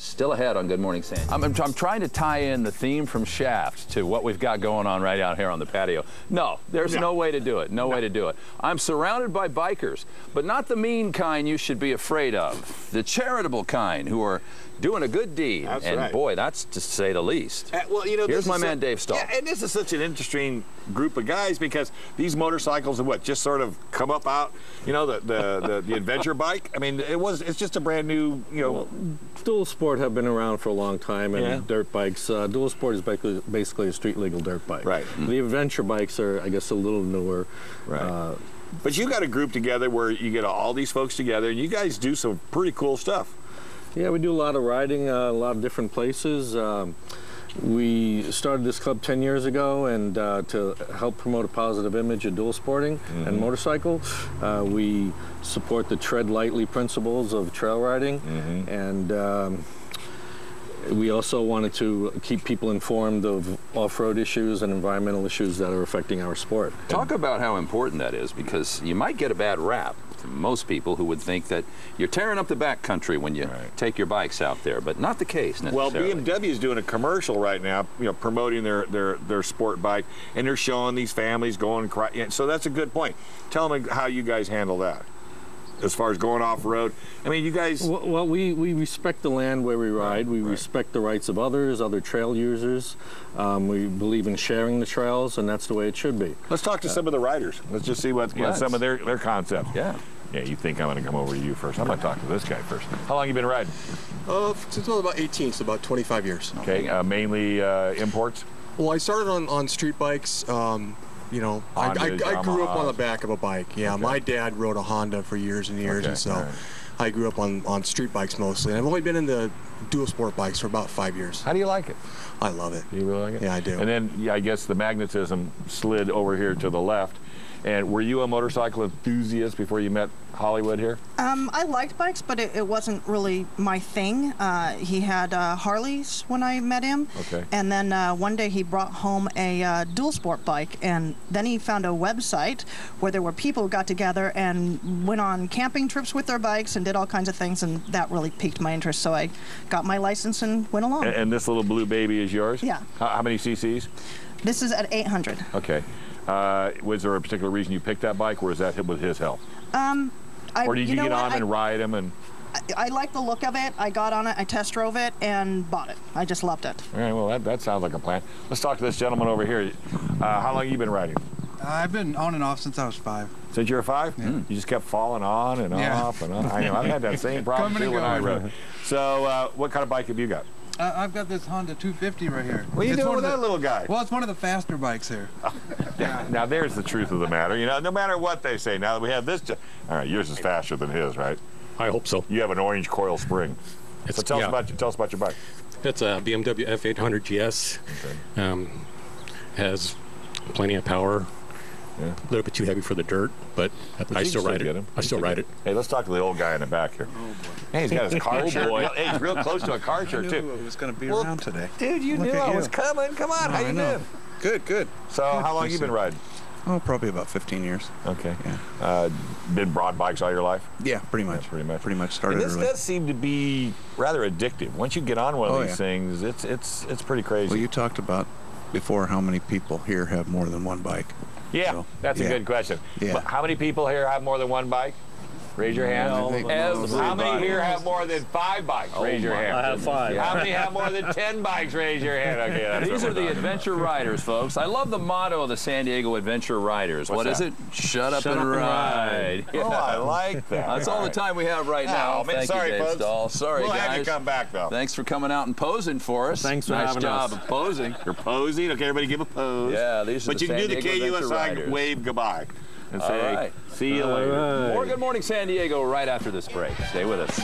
Still ahead on Good Morning Sandy. I'm trying to tie in the theme from Shaft to what we've got going on right out here on the patio. No, there's no way to do it. No way to do it. I'm surrounded by bikers, but not the mean kind you should be afraid of. The charitable kind who are doing a good deed. That's and right. boy, that's to say the least. Well, you know, here's my man Dave Stahl. Yeah, and this is such an interesting group of guys because these motorcycles are what just sort of come up out. You know, the adventure bike. I mean, it's just a brand new. You know, well, dual sport have been around for a long time, and dirt bikes. Dual sport is basically a street legal dirt bike. Right. The adventure bikes are, I guess, a little newer. Right. But you got a group together where you get all these folks together, and you guys do some pretty cool stuff. Yeah, we do a lot of riding, a lot of different places. We started this club 10 years ago, and to help promote a positive image of dual sporting and motorcycle, we support the tread lightly principles of trail riding, and we also wanted to keep people informed of off-road issues and environmental issues that are affecting our sport. Talk about how important that is, because you might get a bad rap from most people who would think that you're tearing up the backcountry when you take your bikes out there, but not the case necessarily. Well, BMW is doing a commercial right now, you know, promoting their sport bike, and they're showing these families going. So that's a good point. Tell them how you guys handle that. As far as going off-road, I mean, you guys... Well, we respect the land where we ride. We respect the rights of others, other trail users. We believe in sharing the trails, and that's the way it should be. Let's talk to some of the riders. Let's just see what some of their concepts. Yeah. Yeah, you think I'm going to come over to you first. I'm going to talk to this guy first. How long you been riding? Since I was about 18, so about 25 years. Okay, mainly imports? Well, I started on street bikes. You know, I grew up on the back of a bike. Yeah, my dad rode a Honda for years and years, and so I grew up on street bikes mostly. And I've only been in the dual sport bikes for about 5 years. How do you like it? I love it. Do you really like it? Yeah, I do. And then, I guess the magnetism slid over here to the left. And were you a motorcycle enthusiast before you met Hollywood here? I liked bikes, but it wasn't really my thing. He had Harleys when I met him. Okay. And then one day he brought home a dual sport bike, and then he found a website where there were people who got together and went on camping trips with their bikes and did all kinds of things, and that really piqued my interest. So I got my license and went along. And this little blue baby is yours? Yeah. How many cc's? This is at 800. Okay. Was there a particular reason you picked that bike, or was that with his help? Or did you get on and ride him? And I like the look of it. I got on it, I test drove it, and bought it. I just loved it. All right, well, that sounds like a plan. Let's talk to this gentleman over here. How long have you been riding? I've been on and off since I was 5. Since you were 5? Yeah. You just kept falling on and off and on. I know, I've had that same problem too when I rode. So what kind of bike have you got? I've got this Honda 250 right here. What are you doing with that little guy? Well, it's one of the faster bikes here. Now, there's the truth of the matter. You know, no matter what they say, now that we have this... All right, yours is faster than his, right? I hope so. You have an orange coil spring. So tell us about your bike. It's a BMW F800 GS. Okay. Has plenty of power. Yeah. A little bit too heavy for the dirt, but I still ride it. I still ride it. Hey, let's talk to the old guy in the back here. Oh, boy. Hey, he's got his car shirt. Hey, he's real close to a car shirt, too. I knew it was going to be around today. Dude, you knew I was coming. Come on, how you doing? Good, good. So how long have you been riding? Oh, probably about 15 years. Okay. Yeah. Been broad bikes all your life? Yeah, pretty much. Yeah, pretty much. Pretty much started And this early. does seem to be rather addictive. Once you get on one of these things, it's pretty crazy. Well, you talked about before how many people here have more than one bike. Yeah, so, that's a good question. Yeah. But how many people here have more than one bike? Raise your hand. How many here have more than 5 bikes? Raise your hand. I have 5. How many have more than 10 bikes? Raise your hand. Okay, These are the adventure riders, folks. I love the motto of the San Diego Adventure Riders. What is it? Shut up and ride. Oh, I like that. That's all the time we have right now. Oh, man, Thank you, Dave folks. Stahl. Sorry, we'll guys. have you come back, though. Thanks for coming out and posing for us. Thanks for having us. Nice job of posing. You're posing. Okay, everybody give a pose. Yeah, these are but the you can San do the Diego Adventure KUSI Riders. wave goodbye and say, All right. see you later. More Good Morning San Diego right after this break. Stay with us.